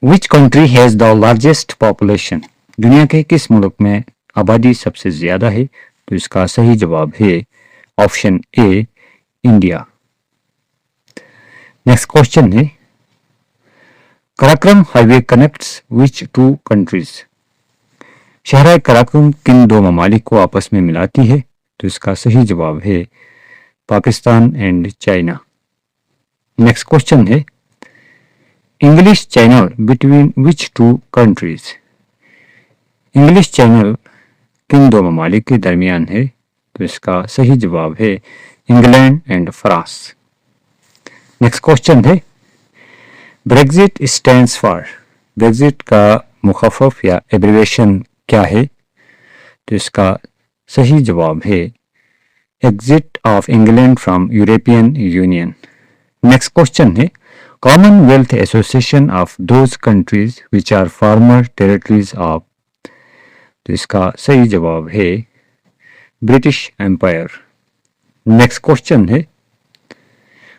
Which country has the largest population? दुनिया के किस मुल्क में आबादी सबसे ज्यादा है? तो इसका सही जवाब है option A, India. Next question है, Karakoram highway connects which two countries? शहरा कराक्रम किन दो ममालिक को आपस में मिलाती है? तो इसका सही जवाब है Pakistan and China. Next question है, English channel between which two countries? English channel किन दो ममालिक के दरमियान है? तो इसका सही जवाब है England and France. Next question है, ब्रेग्जिट स्टैंड्स फॉर? ब्रेग्जिट का मुखफ़फ़ या एब्रिविएशन क्या है? तो इसका सही जवाब है exit of England from European Union. Next question है, commonwealth association of those countries which are former territories of? तो इसका सही जवाब है ब्रिटिश एम्पायर। नेक्स्ट क्वेश्चन है,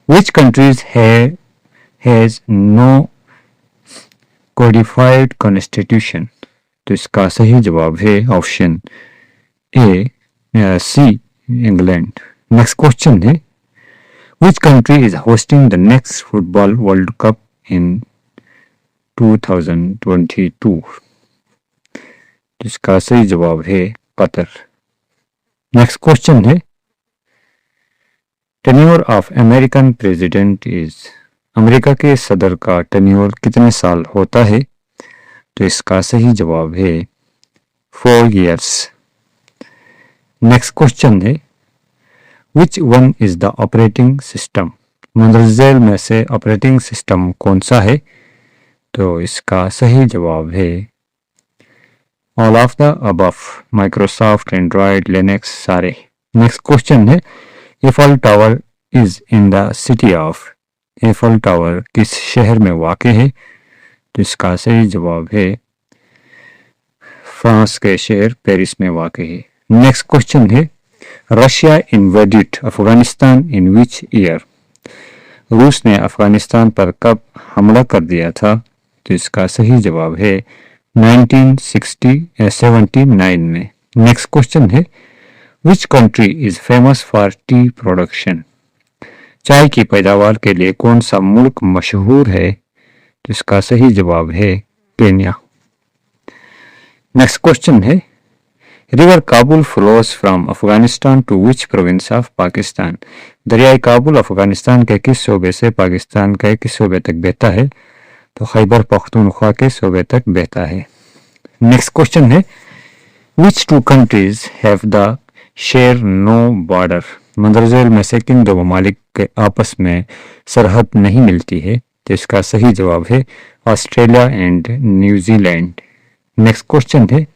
which countries has no codified constitution? तो इसका सही जवाब है option A, C, England. Next question है, which country is hosting the next football world cup in 2022? इसका सही जवाब है कतर। नेक्स्ट क्वेश्चन है, tenure of American president is? America के सदर का टेन्योर कितने साल होता है? तो इसका सही जवाब है 4 years। नेक्स्ट क्वेश्चन है, which one is the operating system? मंदरजेल में से ऑपरेटिंग सिस्टम कौन सा है? तो इसका सही जवाब है all of the above, Microsoft, Android, Linux सारे। नेक्स्ट क्वेश्चन है, apple tower is in the city of? Apple tower किस शहर में वाक़ है? तो इसका सही जवाब है फ्रांस के शहर पेरिस में वाक़ है। नेक्स्ट क्वेश्चन है, Russia invaded Afghanistan in which year? रूस ने अफगानिस्तान पर कब हमला कर दिया था? तो इसका सही जवाब है 1979 में। नेक्स्ट क्वेश्चन है, which country is famous for T production? चाय की पैदावार के लिए कौन सा मुल्क मशहूर है? तो इसका सही जवाब है केन्या। नेक्स्ट क्वेश्चन है, river Kabul flows from Afghanistan to which province of Pakistan? दरियाई काबुल अफगानिस्तान के किस सूबे से पाकिस्तान के किस सूबे तक बहता है? तो खैबर पख्तूनख्वा के सूबे तक बहता है। नेक्स्ट क्वेश्चन है, which two countries have the share no border? मंदरजेल में से किन दो ममालिक के आपस में सरहद नहीं मिलती है? तो इसका सही जवाब है Australia and New Zealand. Next question है,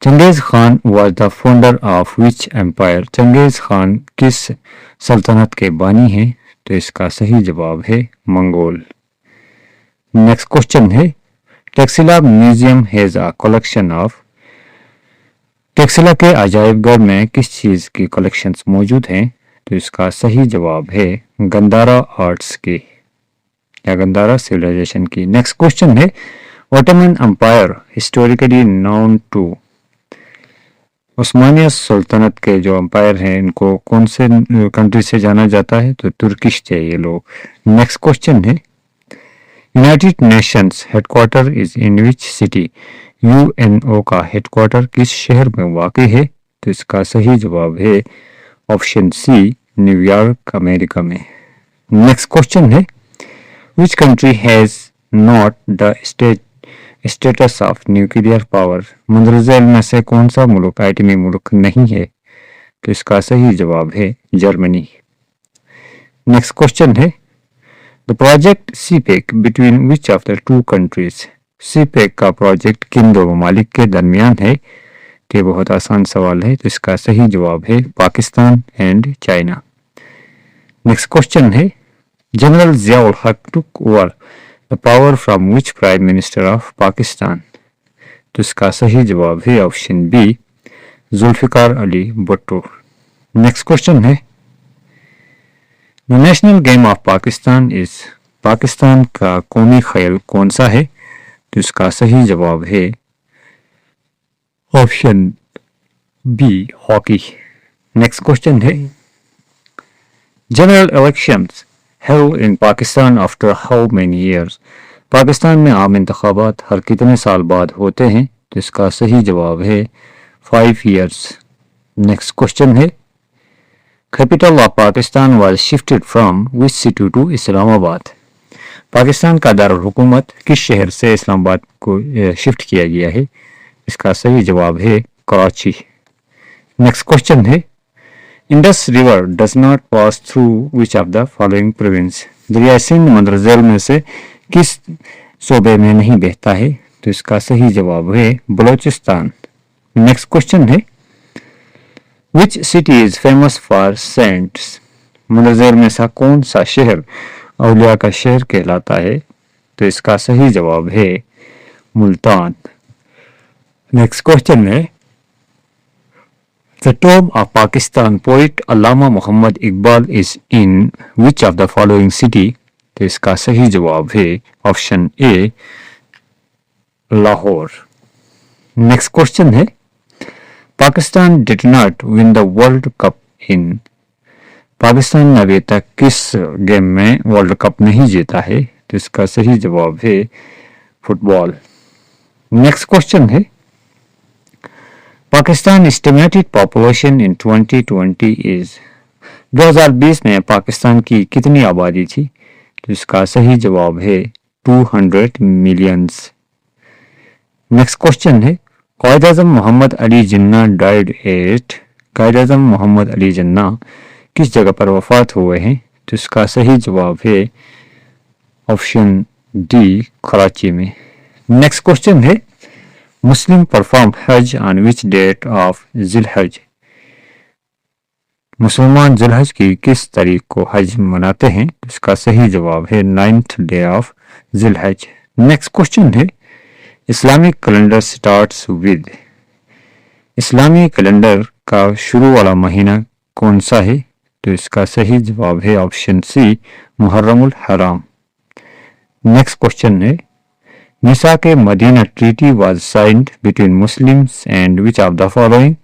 Genghis Khan was the founder of which empire? Genghis Khan किस सल्तनत के बानी हैं? तो इसका सही जवाब है मंगोल। नेक्स्ट क्वेश्चन है, Taxila museum has a collection of? Taxila के अजायब घर में किस चीज की कलेक्शंस मौजूद हैं? तो इसका सही जवाब है गंदारा आर्ट्स की या गंदारा सिविलाइजेशन की। नेक्स्ट क्वेश्चन है, Ottoman empire historically known to? उस्मानिया सल्तनत के जो एम्पायर हैं इनको कौन से कंट्री से जाना जाता है? तो तुर्किश थे ये लोग। नेक्स्ट क्वेश्चन है, United Nations headquarter is in which city? UNO का हेडक्वार्टर किस शहर में वाक़ है? तो इसका सही जवाब है ऑप्शन सी, न्यूयॉर्क, अमेरिका में। नेक्स्ट क्वेश्चन है, which country has not the status of nuclear power? मंदरजेल में से कौन सा मुल्क एटमी मुल्क नहीं है? तो इसका सही जवाब है जर्मनी। नेक्स्ट क्वेश्चन है, the project CPEC between which of the two countries? CPEC का प्रोजेक्ट किन दो ममालिक के दरमियान है? ये बहुत आसान सवाल है, तो इसका सही जवाब है Pakistan and China. Next question है, general Zia-ul Haq took over the power from which prime minister of Pakistan? तो इसका सही जवाब है option B, Zulfikar Ali Bhutto. Next question है, the national game of Pakistan is? Pakistan का कौमी खेल कौन सा है? तो इसका सही जवाब है option B, hockey. Next question है, general elections held in Pakistan after how many years? Pakistan में आम इंतखाबात हर कितने साल बाद होते हैं? तो इसका सही जवाब है 5 years। नेक्स्ट क्वेश्चन है, capital of Pakistan was shifted from which city to Islamabad? Pakistan का दारुल हुकूमत किस शहर से इस्लामाबाद को शिफ्ट किया गया है? इसका सही जवाब है कराची। नेक्स्ट क्वेश्चन है, Indus river does not pass through which of the following province? दरिया सिंध मंदरजेल में से किस सूबे में नहीं बहता है? तो इसका सही जवाब है बलोचिस्तान। नेक्स्ट क्वेश्चन है, which city is famous for saints? मंदरजेल में सा कौन सा शहर औलिया का शहर कहलाता है? तो इसका सही जवाब है मुल्तान। नेक्स्ट क्वेश्चन है, the tomb of Pakistan poet Allama Mohammad Iqbal is in which of the following city? तो इसका सही जवाब है option A, Lahore. Next question है, Pakistan did not win the world cup in? Pakistan ने अभी तक किस गेम में वर्ल्ड कप नहीं जीता है? तो इसका सही जवाब है फुटबॉल। नेक्स्ट क्वेश्चन है, Pakistan estimated population in 2020 is? 2020 में पाकिस्तान की कितनी आबादी थी? तो इसका सही जवाब है 200 मिलियंस। नेक्स्ट क्वेश्चन है, कायद-ए-आज़म मोहम्मद अली जिन्ना डाइड एट? कायद-ए-आज़म मोहम्मद अली जिन्ना किस जगह पर वफात हुए हैं? तो इसका सही जवाब है ऑप्शन डी, कराची में। नेक्स्ट क्वेश्चन है, मुस्लिम परफॉर्म हज ऑन विच डेट ऑफ जिलहज? मुसलमान जिलहज की किस तारीख को हज मनाते हैं? इसका सही जवाब है 9th day of Zilhaj. Next question है, इस्लामिक कैलेंडर स्टार्ट्स विद? इस्लामी कैलेंडर का शुरू वाला महीना कौन सा है? तो इसका सही जवाब है ऑप्शन सी, मुहर्रमुल हराम। नेक्स्ट क्वेश्चन है, Misaq Madina treaty was signed between Muslims and which of the following?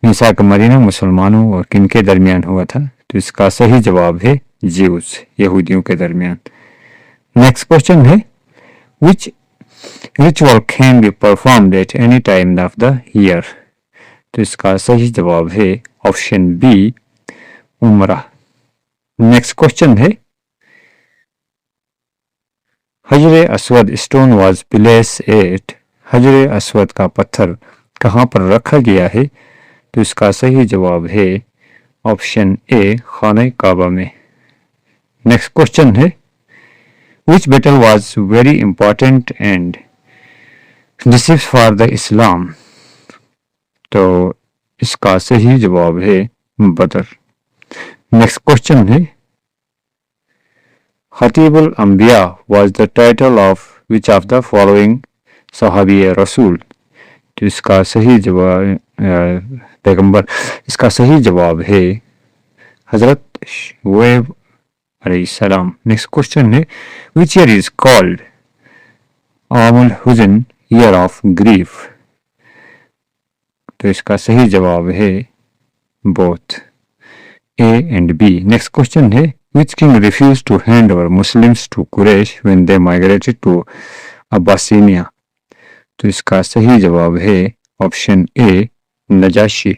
Misaq Madina मुसलमानों और किन के दरमियान हुआ था? तो इसका सही जवाब है ज्यूस, यहूदियों के दरमियान। नेक्स्ट क्वेश्चन है, which ritual can be performed at any time of the year? तो इसका सही जवाब है option B, Umrah. Next question है, Hajr-e Aswad stone was place at? Hajr-e Aswad का पत्थर कहाँ पर रखा गया है? तो इसका सही जवाब है ऑप्शन ए, खाने काबा में। नेक्स्ट क्वेश्चन है, which battle was very important and decisive for the Islam? तो इसका सही जवाब है बदर। नेक्स्ट क्वेश्चन है, खतीबुल अंबिया was the title of which of the following सहाबी रसूल? तो इसका सही जवाब पैगंबर, इसका सही जवाब है हजरत शुएब अलैहिस्सलाम। नेक्स्ट क्वेश्चन है, विच ईयर इज कॉल्ड आमुल हुज़न, ईयर ऑफ ग्रीफ? तो इसका सही जवाब है both, A and B. Next question है, which king refused to hand over Muslims to Quraysh when they migrated to Abyssinia? तो इसका सही जवाब है ऑप्शन ए, नजाशी।